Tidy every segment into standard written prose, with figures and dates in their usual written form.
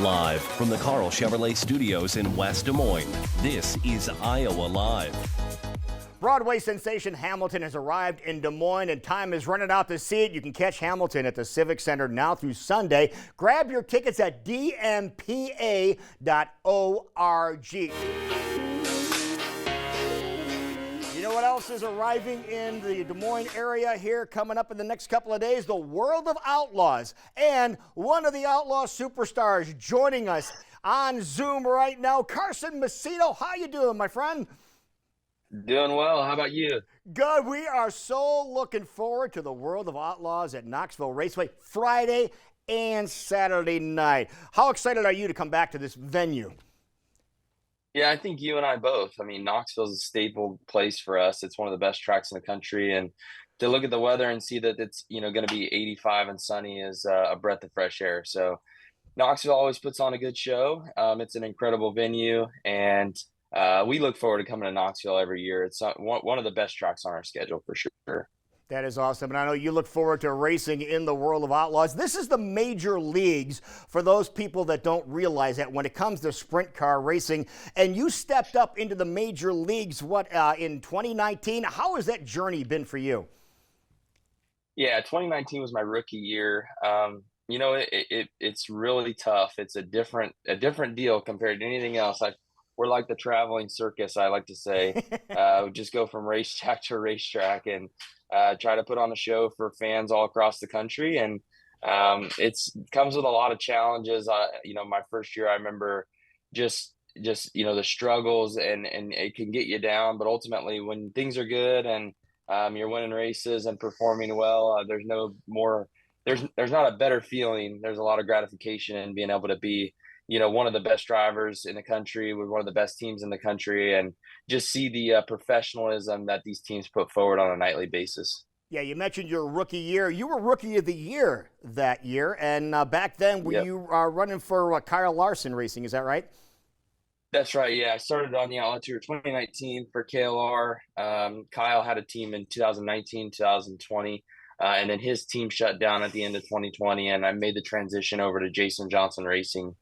Live from the Carl Chevrolet Studios in West Des Moines, this is Iowa Live. Broadway sensation Hamilton has arrived in Des Moines, and time is running out to see it. You can catch Hamilton at the Civic Center now through Sunday. Grab your tickets at dmpa.org. You know what else is arriving in the Des Moines area here coming up in the next couple of days? The world of Outlaws. And one of the Outlaw superstars joining us on Zoom right now, Carson Macedo. How you doing, my friend? Doing well. How about you? Good. We are so looking forward to the world of Outlaws at Knoxville Raceway Friday and Saturday night. How excited are you to come back to this venue? Yeah, I think you and I both. I mean, Knoxville's a staple place for us. It's one of the best tracks in the country, and to look at the weather and see that it's going to be 85 and sunny is a breath of fresh air. So Knoxville always puts on a good show. It's an incredible venue, and we look forward to coming to Knoxville every year. It's one of the best tracks on our schedule for sure. That is awesome. And I know you look forward to racing in the world of Outlaws. This is the major leagues for those people that don't realize that when it comes to sprint car racing. And you stepped up into the major leagues, in 2019. How has that journey been for you? Yeah, 2019 was my rookie year. It's really tough. It's a different deal compared to anything else. We're like the traveling circus, I like to say. We just go from racetrack to racetrack and try to put on a show for fans all across the country. And it comes with a lot of challenges. My first year, I remember just the struggles, and it can get you down. But ultimately, when things are good and you're winning races and performing well, there's not a better feeling. There's a lot of gratification in being able to be one of the best drivers in the country with one of the best teams in the country, and just see the professionalism that these teams put forward on a nightly basis. Yeah, you mentioned your rookie year. You were Rookie of the Year that year, and back then you running for Kyle Larson Racing, is that right? That's right, yeah. I started on the Outlaw Tour 2019 for KLR. Kyle had a team in 2019, 2020. And then his team shut down at the end of 2020, and I made the transition over to Jason Johnson Racing,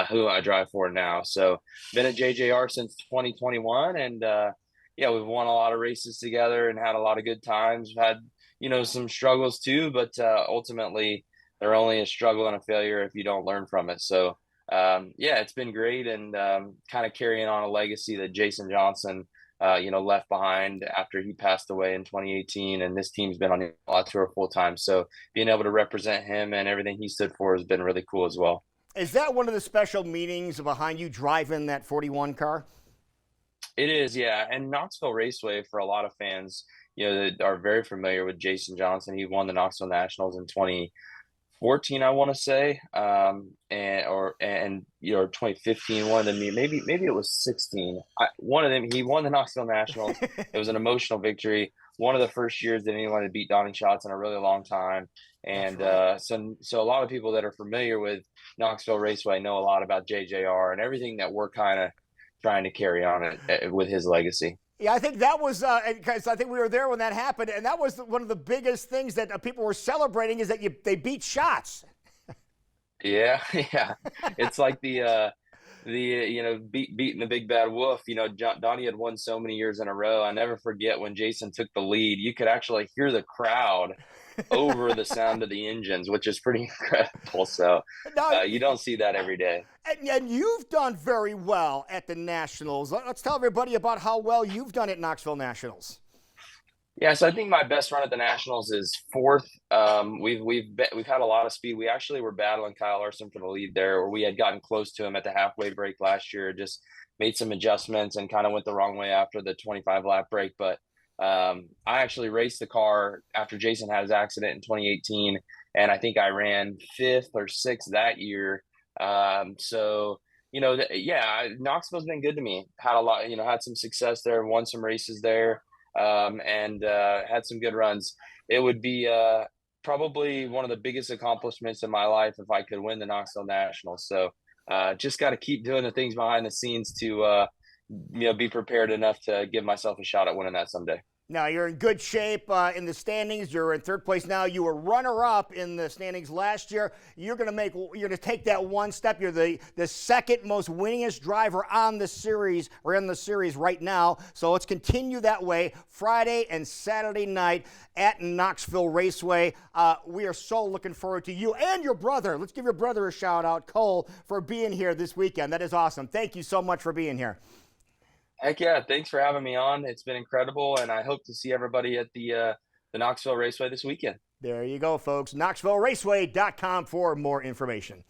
who I drive for now. So been at JJR since 2021, and we've won a lot of races together and had a lot of good times. We've had some struggles too, but ultimately they're only a struggle and a failure if you don't learn from it. So it's been great, and kind of carrying on a legacy that Jason Johnson left behind after he passed away in 2018, and this team's been on the Outlaw Tour full time. So being able to represent him and everything he stood for has been really cool as well. Is that one of the special meanings behind you driving that 41 car? It is, yeah. And Knoxville Raceway, for a lot of fans, that are very familiar with Jason Johnson. He won the Knoxville Nationals in 2014, I want to say, or 2015. One of them, maybe it was 16. One of them, he won the Knoxville Nationals. It was an emotional victory. One of the first years that anyone had beat Donnie Schatz in a really long time. And right. So a lot of people that are familiar with Knoxville Raceway know a lot about JJR and everything that we're kind of trying to carry on with his legacy. Yeah, I think that was because I think we were there when that happened, and that was one of the biggest things that people were celebrating is that they beat Schatz. Yeah. It's like the beating the big bad wolf. Donnie had won so many years in a row. I never forget when Jason took the lead. You could actually hear the crowd over the sound of the engines, which is pretty incredible. So you don't see that every day. And you've done very well at the Nationals. Let's tell everybody about how well you've done at Knoxville Nationals. Yeah, so I think my best run at the Nationals is fourth. We've had a lot of speed. We actually were battling Kyle Larson for the lead there, or we had gotten close to him at the halfway break last year. Just made some adjustments and kind of went the wrong way after the 25 lap break. But I actually raced the car after Jason had his accident in 2018, and I think I ran fifth or sixth that year. Knoxville's been good to me. Had some success there, won some races there. And had some good runs. It would be probably one of the biggest accomplishments in my life if I could win the Knoxville Nationals. So just got to keep doing the things behind the scenes to be prepared enough to give myself a shot at winning that someday. Now you're in good shape in the standings. You're in third place now. You were runner-up in the standings last year. You're going to take that one step. You're the second most winningest driver on the series or in the series right now. So let's continue that way. Friday and Saturday night at Knoxville Raceway. We are so looking forward to you and your brother. Let's give your brother a shout out, Cole, for being here this weekend. That is awesome. Thank you so much for being here. Heck yeah, thanks for having me on. It's been incredible, and I hope to see everybody at the Knoxville Raceway this weekend. There you go, folks. KnoxvilleRaceway.com for more information.